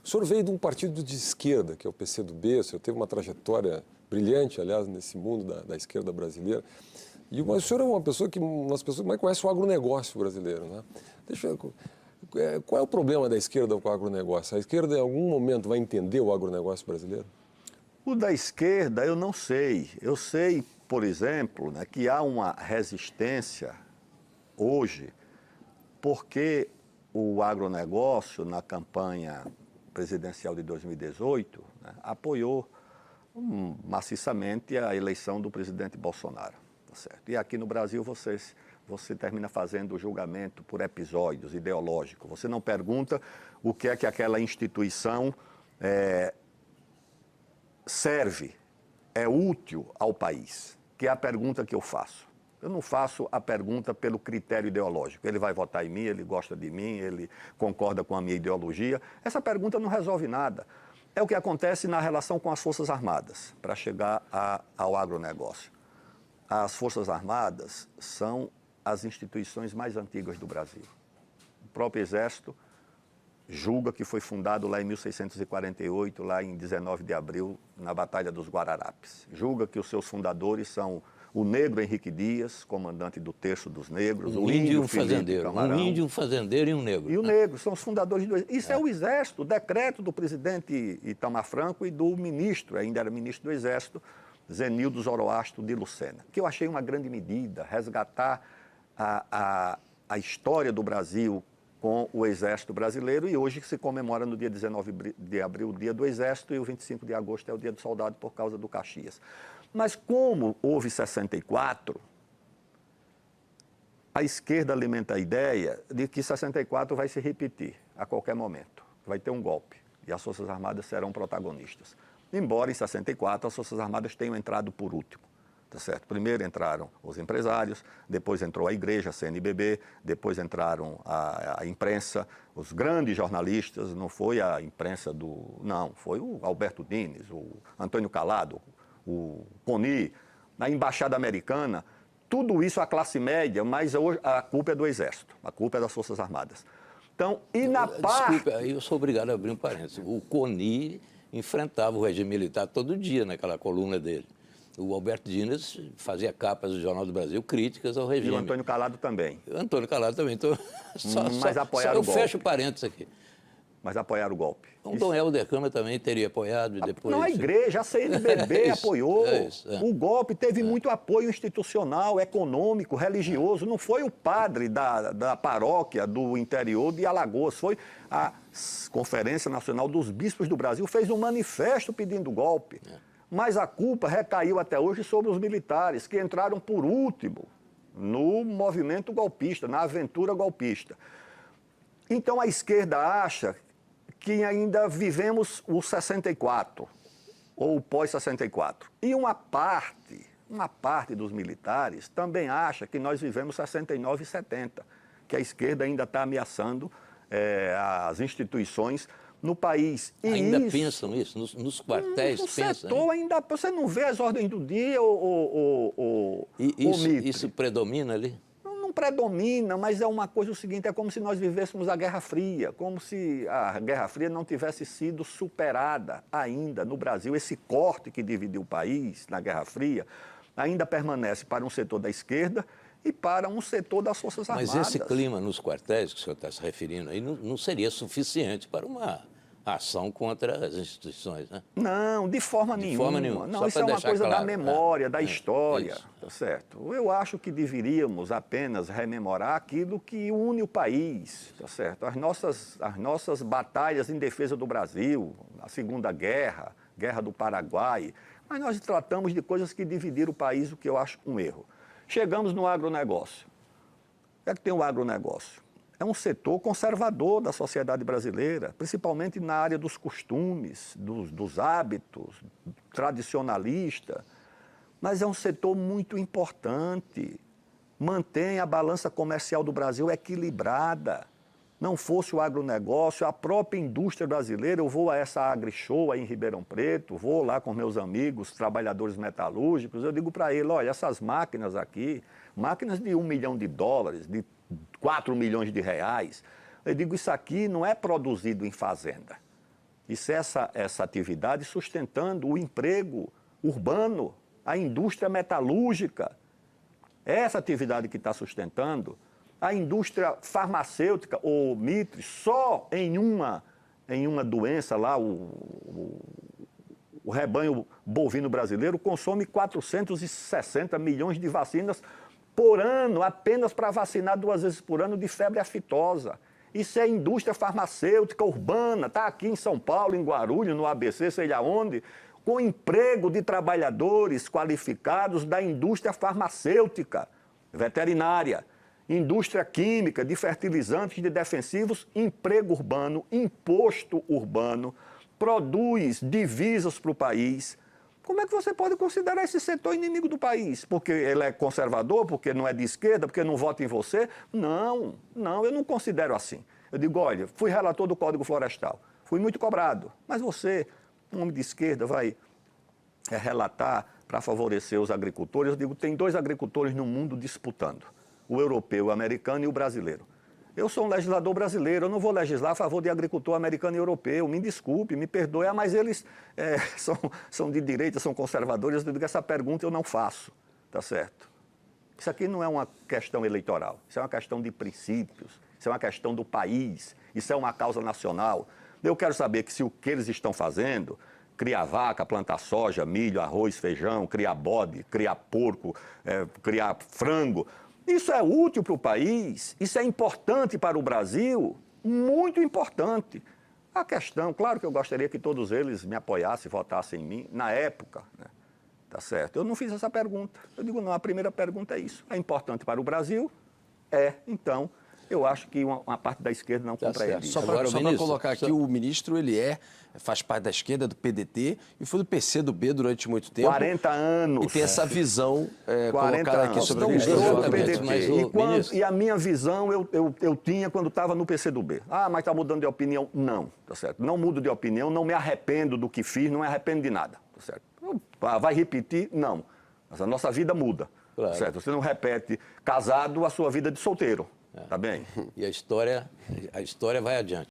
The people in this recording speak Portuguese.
O senhor veio de um partido de esquerda, que é o PCdoB, o senhor teve uma trajetória brilhante, aliás, nesse mundo da esquerda brasileira. O senhor é uma das pessoas que mais conhece o agronegócio brasileiro, né? Qual é o problema da esquerda com o agronegócio? A esquerda, em algum momento, vai entender o agronegócio brasileiro? O da esquerda, eu não sei. Eu sei, por exemplo, né, que há uma resistência hoje porque o agronegócio, na campanha presidencial de 2018, né, apoiou maciçamente a eleição do presidente Bolsonaro. Tá certo? E aqui no Brasil você termina fazendo o julgamento por episódios ideológicos. Você não pergunta o que é que aquela instituição serve, é útil ao país, que é a pergunta que eu faço. Eu não faço a pergunta pelo critério ideológico. Ele vai votar em mim, ele gosta de mim, ele concorda com a minha ideologia. Essa pergunta não resolve nada. É o que acontece na relação com as Forças Armadas, para chegar ao agronegócio. As Forças Armadas são as instituições mais antigas do Brasil. O próprio Exército julga que foi fundado lá em 1648, lá em 19 de abril, na Batalha dos Guararapes. Julga que os seus fundadores são o negro Henrique Dias, comandante do Terço dos Negros, o índio fazendeiro, Camarão, um índio, um fazendeiro e um negro. E o negro, são os fundadores do Exército. Isso é o Exército, o decreto do presidente Itamar Franco e do ministro, ainda era ministro do Exército, Zenildo Zoroastro de Lucena, que eu achei uma grande medida, resgatar a história do Brasil com o Exército Brasileiro, e hoje se comemora no dia 19 de abril o Dia do Exército e o 25 de agosto é o Dia do Soldado por causa do Caxias. Mas como houve 64, a esquerda alimenta a ideia de que 64 vai se repetir a qualquer momento, vai ter um golpe e as Forças Armadas serão protagonistas. Embora em 64 as Forças Armadas tenham entrado por último. Tá certo? Primeiro entraram os empresários, depois entrou a igreja, a CNBB, depois entraram a imprensa, os grandes jornalistas, não foi a imprensa não, foi o Alberto Dines, o Antônio Calado, o Coni, na Embaixada Americana, tudo isso a classe média, mas hoje a culpa é do Exército, a culpa é das Forças Armadas. Então, e na parte... Desculpe, aí eu sou obrigado a abrir um parênteses. O Coni enfrentava o regime militar todo dia naquela coluna dele. O Alberto Dines fazia capas do Jornal do Brasil críticas ao regime. E o Antônio Calado também. O Antônio Calado também. Então, mas apoiaram o golpe. Eu fecho parênteses aqui. Mas apoiaram o golpe. O Dom Helder Câmara também teria apoiado depois... Não, a igreja, a CNBB apoiou. O golpe teve muito apoio institucional, econômico, religioso. Não foi o padre da paróquia do interior de Alagoas, foi a Conferência Nacional dos Bispos do Brasil, fez um manifesto pedindo golpe. Mas a culpa recaiu até hoje sobre os militares, que entraram por último no movimento golpista, na aventura golpista. Então a esquerda acha que ainda vivemos o 64, ou o pós-64. E uma parte dos militares também acha que nós vivemos 69 e 70, que a esquerda ainda está ameaçando as instituições no país. E ainda pensam nisso? Nos quartéis pensam? No setor ainda... Você não vê as ordens do dia, isso predomina ali? Não predomina, mas é uma coisa o seguinte, é como se nós vivêssemos a Guerra Fria, como se a Guerra Fria não tivesse sido superada ainda no Brasil. Esse corte que dividiu o país na Guerra Fria ainda permanece para um setor da esquerda e para um setor das Forças Armadas. Mas esse clima nos quartéis que o senhor está se referindo aí não seria suficiente para uma ação contra as instituições, né? Não, de forma nenhuma. De forma nenhuma. Não, só isso é uma coisa claro, da memória, da história, isso. Tá certo? Eu acho que deveríamos apenas rememorar aquilo que une o país, tá certo? As nossas batalhas em defesa do Brasil, a Segunda Guerra, Guerra do Paraguai, mas nós tratamos de coisas que dividiram o país, o que eu acho um erro. Chegamos no agronegócio. O que é que tem o agronegócio? É um setor conservador da sociedade brasileira, principalmente na área dos costumes, dos hábitos, tradicionalista, mas é um setor muito importante. Mantém a balança comercial do Brasil equilibrada. Não fosse o agronegócio, a própria indústria brasileira, eu vou a essa AgriShow aí em Ribeirão Preto, vou lá com meus amigos, trabalhadores metalúrgicos, eu digo para ele, olha, essas máquinas aqui, máquinas de $1 milhão, de 4 milhões de reais, eu digo, isso aqui não é produzido em fazenda. Isso é essa atividade sustentando o emprego urbano, a indústria metalúrgica. Essa atividade que está sustentando a indústria farmacêutica, o Mitre, só em uma doença lá, o rebanho bovino brasileiro consome 460 milhões de vacinas por ano, apenas para vacinar 2 vezes por ano de febre aftosa. Isso é indústria farmacêutica urbana, está aqui em São Paulo, em Guarulhos, no ABC, sei lá onde, com emprego de trabalhadores qualificados da indústria farmacêutica, veterinária, indústria química, de fertilizantes, de defensivos, emprego urbano, imposto urbano, produz divisas para o país. Como é que você pode considerar esse setor inimigo do país? Porque ele é conservador, porque não é de esquerda, porque não vota em você? Não, eu não considero assim. Eu digo, olha, fui relator do Código Florestal, fui muito cobrado, mas você, um homem de esquerda, vai relatar para favorecer os agricultores. Eu digo, tem 2 agricultores no mundo disputando, o europeu, o americano e o brasileiro. Eu sou um legislador brasileiro, eu não vou legislar a favor de agricultor americano e europeu, me desculpe, me perdoe, mas eles são de direita, são conservadores, eu digo, essa pergunta eu não faço, tá certo? Isso aqui não é uma questão eleitoral, isso é uma questão de princípios, isso é uma questão do país, isso é uma causa nacional. Eu quero saber que se o que eles estão fazendo, criar vaca, plantar soja, milho, arroz, feijão, criar bode, criar porco, criar frango, isso é útil para o país, isso é importante para o Brasil, muito importante. A questão, claro que eu gostaria que todos eles me apoiassem, votassem em mim, na época, né? Tá certo? Eu não fiz essa pergunta. Eu digo, não, a primeira pergunta é isso. É importante para o Brasil? Então, eu acho que uma parte da esquerda não compreende isso. Só para colocar aqui, o ministro, ele faz parte da esquerda, do PDT, e foi do PCdoB durante muito tempo. 40 anos. E tem essa visão colocada aqui sobre a questão do PDT. E a minha visão eu tinha quando estava no PCdoB. Mas está mudando de opinião? Não, tá certo? Não mudo de opinião, não me arrependo do que fiz, não me arrependo de nada, tá certo? Vai repetir? Não. Mas a nossa vida muda, tá certo? Você não repete casado a sua vida de solteiro. Tá bem? E a história vai adiante.